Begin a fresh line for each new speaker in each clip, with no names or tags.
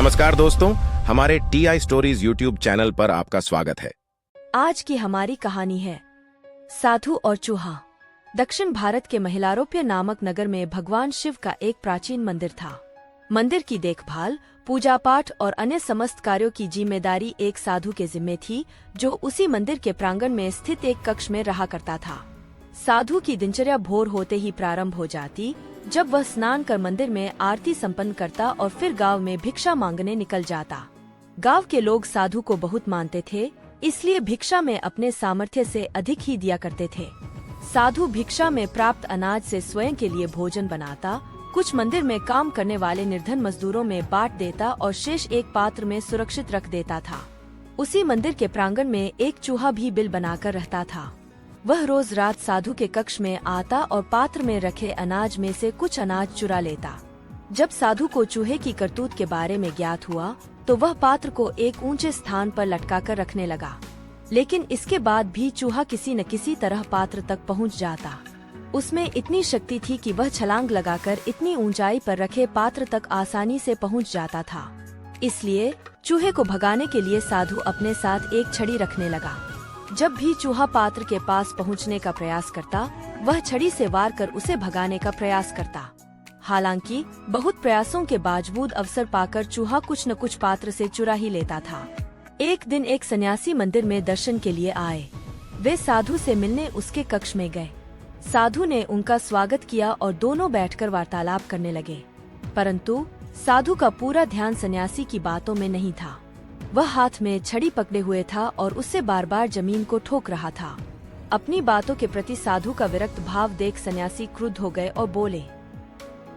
नमस्कार दोस्तों, हमारे TI स्टोरीज यूट्यूब चैनल पर आपका स्वागत है।
आज की हमारी कहानी है साधु और चूहा। दक्षिण भारत के महिलारोप्य नामक नगर में भगवान शिव का एक प्राचीन मंदिर था। मंदिर की देखभाल, पूजा पाठ और अन्य समस्त कार्यों की जिम्मेदारी एक साधु के जिम्मे थी, जो उसी मंदिर के प्रांगण में स्थित एक कक्ष में रहा करता था। साधु की दिनचर्या भोर होते ही प्रारंभ हो जाती, जब वह स्नान कर मंदिर में आरती संपन्न करता और फिर गांव में भिक्षा मांगने निकल जाता। गांव के लोग साधु को बहुत मानते थे, इसलिए भिक्षा में अपने सामर्थ्य से अधिक ही दिया करते थे। साधु भिक्षा में प्राप्त अनाज से स्वयं के लिए भोजन बनाता, कुछ मंदिर में काम करने वाले निर्धन मजदूरों में बांट देता और शेष एक पात्र में सुरक्षित रख देता था। उसी मंदिर के प्रांगण में एक चूहा भी बिल बनाकर रहता था। वह रोज रात साधु के कक्ष में आता और पात्र में रखे अनाज में से कुछ अनाज चुरा लेता। जब साधु को चूहे की करतूत के बारे में ज्ञात हुआ, तो वह पात्र को एक ऊंचे स्थान पर लटकाकर रखने लगा। लेकिन इसके बाद भी चूहा किसी न किसी तरह पात्र तक पहुंच जाता। उसमें इतनी शक्ति थी कि वह छलांग लगाकर इतनी ऊंचाई पर रखे पात्र तक आसानी से पहुंच जाता था। इसलिए चूहे को भगाने के लिए साधु अपने साथ एक छड़ी रखने लगा। जब भी चूहा पात्र के पास पहुंचने का प्रयास करता, वह छड़ी से वार कर उसे भगाने का प्रयास करता। हालांकि बहुत प्रयासों के बावजूद अवसर पाकर चूहा कुछ न कुछ पात्र से चुरा ही लेता था। एक दिन एक सन्यासी मंदिर में दर्शन के लिए आए। वे साधु से मिलने उसके कक्ष में गए। साधु ने उनका स्वागत किया और दोनों बैठकर वार्तालाप करने लगे। परंतु साधु का पूरा ध्यान सन्यासी की बातों में नहीं था। वह हाथ में छड़ी पकड़े हुए था और उससे बार बार जमीन को ठोक रहा था। अपनी बातों के प्रति साधु का विरक्त भाव देख सन्यासी क्रुद्ध हो गए और बोले,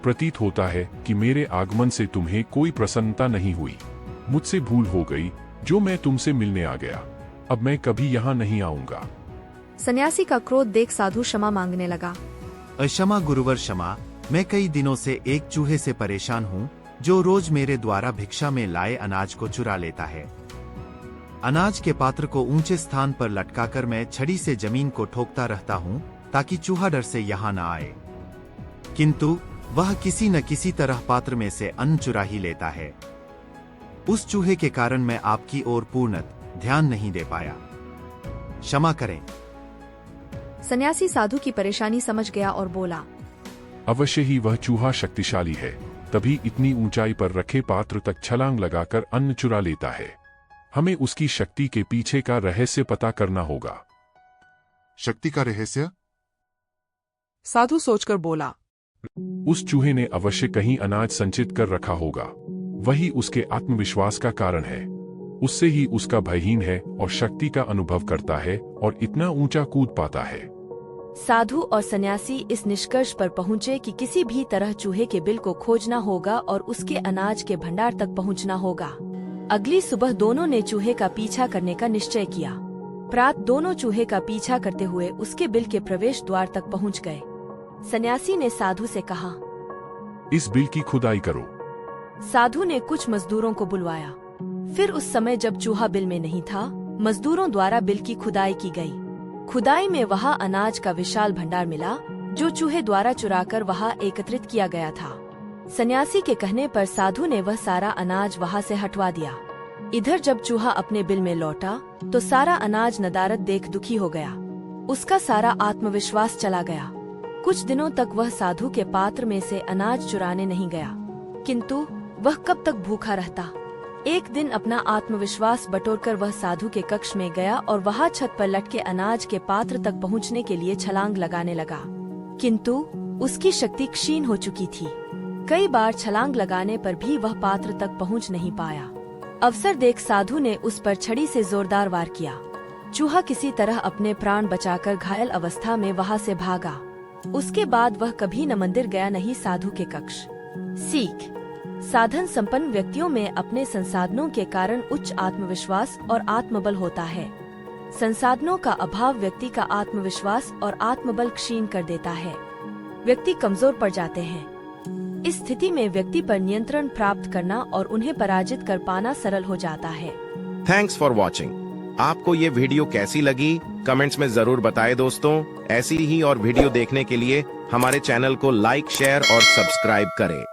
प्रतीत होता है कि मेरे आगमन से तुम्हें कोई प्रसन्नता नहीं हुई। मुझसे भूल हो गई जो मैं तुमसे मिलने आ गया। अब मैं कभी यहाँ नहीं आऊँगा।
सन्यासी का क्रोध देख साधु क्षमा मांगने लगा।
क्षमा गुरुवर क्षमा, मैं कई दिनों से एक चूहे से परेशान हूँ, जो रोज मेरे द्वारा भिक्षा में लाए अनाज को चुरा लेता है। अनाज के पात्र को ऊंचे स्थान पर लटकाकर मैं छड़ी से जमीन को ठोकता रहता हूँ, ताकि चूहा डर से यहाँ न आए। किंतु वह किसी न किसी तरह पात्र में से अन्न चुरा ही लेता है। उस चूहे के कारण मैं आपकी ओर पूर्णतः ध्यान नहीं दे पाया। क्षमा करें।
सन्यासी साधु की परेशानी समझ गया और बोला,
अवश्य ही वह चूहा शक्तिशाली है, तभी इतनी ऊंचाई पर रखे पात्र तक छलांग लगाकर अन्न चुरा लेता है। हमें उसकी शक्ति के पीछे का रहस्य पता करना होगा।
शक्ति का रहस्य?
साधु सोचकर बोला,
उस चूहे ने अवश्य कहीं अनाज संचित कर रखा होगा। वही उसके आत्मविश्वास का कारण है। उससे ही उसका भयहीन है और शक्ति का अनुभव करता है और इतना ऊंचा कूद पाता है।
साधु और सन्यासी इस निष्कर्ष पर पहुँचे कि किसी भी तरह चूहे के बिल को खोजना होगा और उसके अनाज के भंडार तक पहुँचना होगा। अगली सुबह दोनों ने चूहे का पीछा करने का निश्चय किया। प्रातः दोनों चूहे का पीछा करते हुए उसके बिल के प्रवेश द्वार तक पहुँच गए। सन्यासी ने साधु से कहा,
इस बिल की खुदाई करो।
साधु ने कुछ मजदूरों को बुलवाया। फिर उस समय जब चूहा बिल में नहीं था, मजदूरों द्वारा बिल की खुदाई की गई। खुदाई में वहाँ अनाज का विशाल भंडार मिला, जो चूहे द्वारा चुराकर वहाँ एकत्रित किया गया था। सन्यासी के कहने पर साधु ने वह सारा अनाज वहाँ से हटवा दिया। इधर जब चूहा अपने बिल में लौटा, तो सारा अनाज नदारद देख दुखी हो गया। उसका सारा आत्मविश्वास चला गया। कुछ दिनों तक वह साधु के पात्र में से अनाज चुराने नहीं गया, किंतु वह कब तक भूखा रहता। एक दिन अपना आत्मविश्वास बटोरकर वह साधु के कक्ष में गया और वहाँ छत पर लटके अनाज के पात्र तक पहुँचने के लिए छलांग लगाने लगा, किंतु उसकी शक्ति क्षीण हो चुकी थी। कई बार छलांग लगाने पर भी वह पात्र तक पहुँच नहीं पाया। अवसर देख साधु ने उस पर छड़ी से जोरदार वार किया। चूहा किसी तरह अपने प्राण बचाकर घायल अवस्था में वहाँ से भागा। उसके बाद वह कभी न मंदिर गया, नहीं साधु के कक्ष। सीख: साधन संपन्न व्यक्तियों में अपने संसाधनों के कारण उच्च आत्मविश्वास और आत्मबल होता है। संसाधनों का अभाव व्यक्ति का आत्मविश्वास और आत्मबल क्षीण कर देता है। व्यक्ति कमजोर पड़ जाते हैं। इस स्थिति में व्यक्ति पर नियंत्रण प्राप्त करना और उन्हें पराजित कर पाना सरल हो जाता है।
Thanks for watching. आपको ये वीडियो कैसी लगी कमेंट्स में जरूर बताएं दोस्तों। ऐसी ही और वीडियो देखने के लिए हमारे चैनल को लाइक, शेयर और सब्सक्राइब करें।